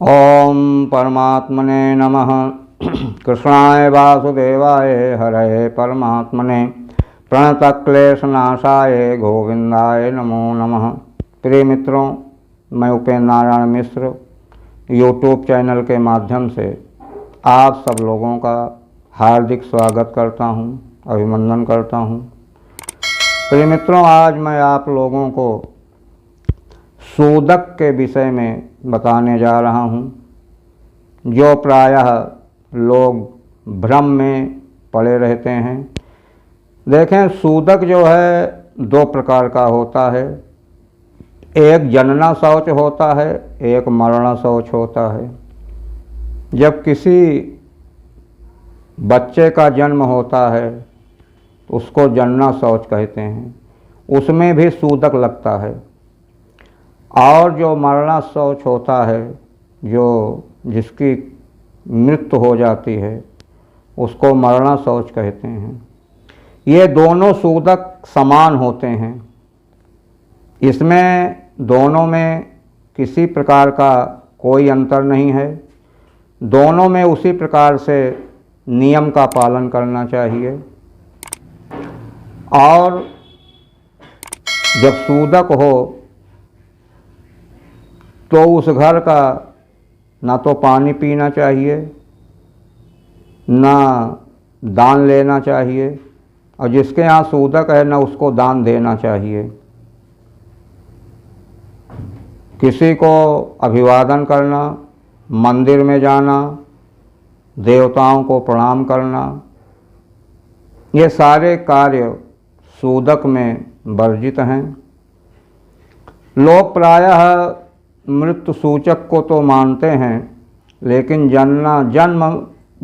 ओम परमात्मने नमः। कृष्णाय वासुदेवाय हरये परमात्मने प्रणतक्लेशनाशाय गोविंदाय नमो नमः। प्रिय मित्रों, मैं उपेंद्र नारायण मिश्र यूट्यूब चैनल के माध्यम से आप सब लोगों का हार्दिक स्वागत करता हूं, अभिनंदन करता हूं। प्रिय मित्रों, आज मैं आप लोगों को सूदक के विषय में बताने जा रहा हूं, जो प्रायः लोग भ्रम में पड़े रहते हैं। देखें, सूदक जो है दो प्रकार का होता है। एक जनना शौच होता है, एक मरणा शौच होता है। जब किसी बच्चे का जन्म होता है उसको जनना शौच कहते हैं, उसमें भी सूदक लगता है। और जो मरणा शौच होता है, जो जिसकी मृत्यु हो जाती है, उसको मरणा शौच कहते हैं। ये दोनों सूदक समान होते हैं। इसमें दोनों में किसी प्रकार का कोई अंतर नहीं है। दोनों में उसी प्रकार से नियम का पालन करना चाहिए। और जब सूदक हो तो उस घर का ना तो पानी पीना चाहिए, ना दान लेना चाहिए, और जिसके यहाँ सूदक है ना उसको दान देना चाहिए। किसी को अभिवादन करना, मंदिर में जाना, देवताओं को प्रणाम करना, ये सारे कार्य सूदक में वर्जित हैं। लोग प्रायः मृत्यु सूचक को तो मानते हैं, लेकिन जन्म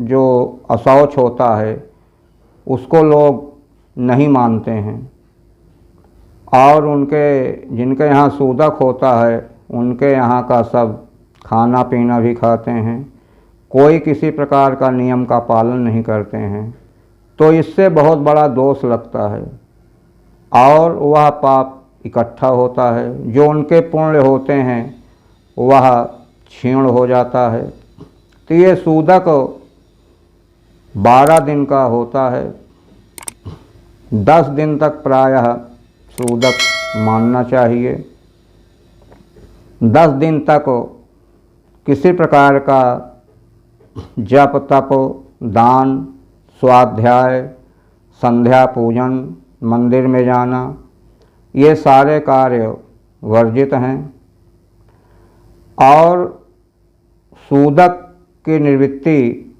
जो अशौच होता है उसको लोग नहीं मानते हैं। और जिनके यहाँ सूदक होता है उनके यहाँ का सब खाना पीना भी खाते हैं, कोई किसी प्रकार का नियम का पालन नहीं करते हैं। तो इससे बहुत बड़ा दोष लगता है और वह पाप इकट्ठा होता है। जो उनके पुण्य होते हैं वह क्षीण हो जाता है। तो ये सूदक 12 दिन का होता है। 10 दिन तक प्रायः सूदक मानना चाहिए। 10 दिन तक किसी प्रकार का जप तप, दान, स्वाध्याय, संध्या पूजन, मंदिर में जाना, ये सारे कार्य वर्जित हैं। और सूदक की निवृत्ति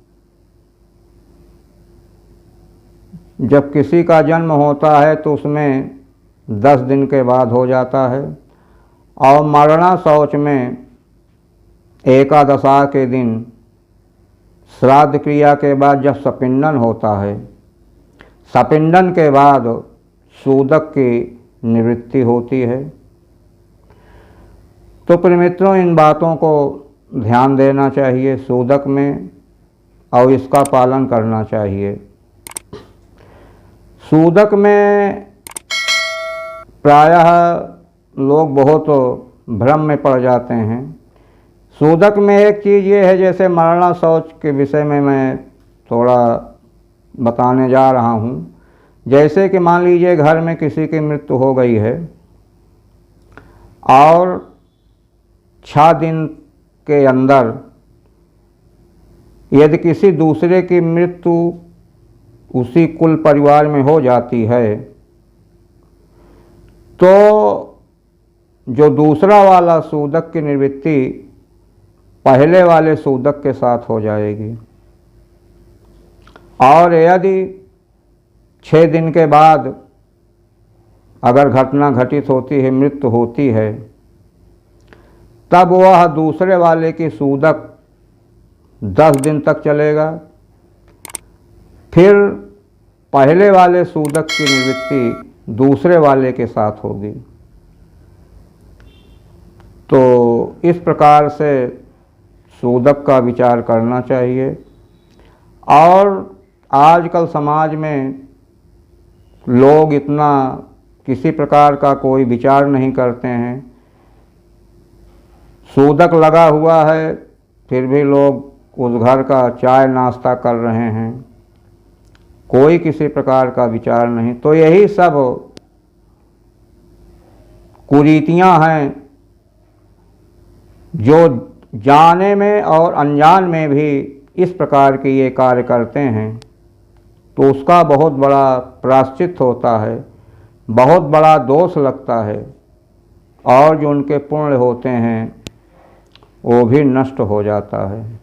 जब किसी का जन्म होता है तो उसमें 10 दिन के बाद हो जाता है। और मरणा शौच में एकादशा के दिन श्राद्ध क्रिया के बाद जब सपिंडन होता है, सपिंडन के बाद सूदक की निवृत्ति होती है। तो प्रिय मित्रों, इन बातों को ध्यान देना चाहिए सूदक में और इसका पालन करना चाहिए। सूदक में प्रायः लोग बहुत भ्रम में पड़ जाते हैं। सूदक में एक चीज़ ये है, जैसे मरणा शौच के विषय में मैं थोड़ा बताने जा रहा हूँ। जैसे कि मान लीजिए घर में किसी की मृत्यु हो गई है और 6 दिन के अंदर यदि किसी दूसरे की मृत्यु उसी कुल परिवार में हो जाती है, तो जो दूसरा वाला सूदक की निवृत्ति पहले वाले सूदक के साथ हो जाएगी। और यदि 6 दिन के बाद अगर घटना घटित होती है, मृत्यु होती है, तब वह दूसरे वाले की सूदक 10 दिन तक चलेगा। फिर पहले वाले सूदक की निवृत्ति दूसरे वाले के साथ होगी। तो इस प्रकार से सूदक का विचार करना चाहिए। और आजकल समाज में लोग इतना किसी प्रकार का कोई विचार नहीं करते हैं। सूदक लगा हुआ है फिर भी लोग उस घर का चाय नाश्ता कर रहे हैं, कोई किसी प्रकार का विचार नहीं। तो यही सब कुरीतियां हैं जो जाने में और अनजान में भी इस प्रकार के ये कार्य करते हैं, तो उसका बहुत बड़ा प्रायश्चित होता है, बहुत बड़ा दोष लगता है, और जो उनके पुण्य होते हैं वो भी नष्ट हो जाता है।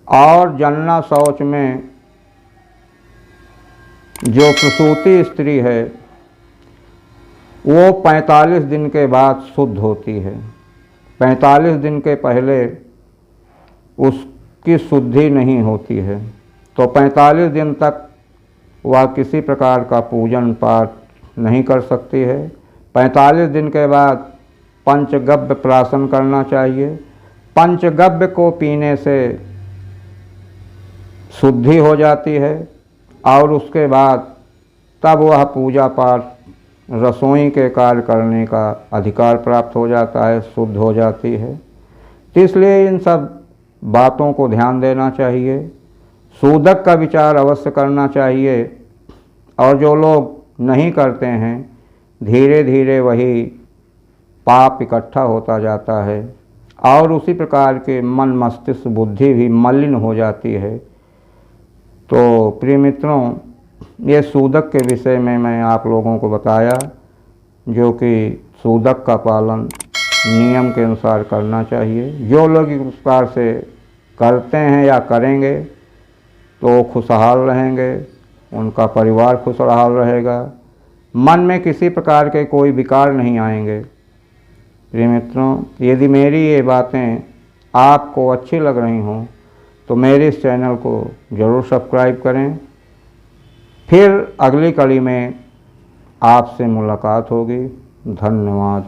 और जलना शौच में जो प्रसूति स्त्री है वो 45 दिन के बाद शुद्ध होती है। 45 दिन के पहले उसकी शुद्धि नहीं होती है, तो 45 दिन तक वह किसी प्रकार का पूजन पाठ नहीं कर सकती है। 45 दिन के बाद पंचगव्य प्राशन करना चाहिए। पंचगव्य को पीने से शुद्धि हो जाती है और उसके बाद तब वह पूजा पाठ रसोई के कार्य करने का अधिकार प्राप्त हो जाता है, शुद्ध हो जाती है। इसलिए इन सब बातों को ध्यान देना चाहिए, सूदक का विचार अवश्य करना चाहिए। और जो लोग नहीं करते हैं, धीरे धीरे वही पाप इकट्ठा होता जाता है और उसी प्रकार के मन मस्तिष्क बुद्धि भी मलिन हो जाती है। तो प्रिय मित्रों, ये सूदक के विषय में मैं आप लोगों को बताया, जो कि सूदक का पालन नियम के अनुसार करना चाहिए। जो लोग इस प्रकार से करते हैं या करेंगे तो खुशहाल रहेंगे, उनका परिवार खुशहाल रहेगा, मन में किसी प्रकार के कोई विकार नहीं आएंगे। प्रिय मित्रों, यदि मेरी ये बातें आपको अच्छी लग रही हों तो मेरे इस चैनल को ज़रूर सब्सक्राइब करें। फिर अगली कड़ी में आपसे मुलाकात होगी। धन्यवाद।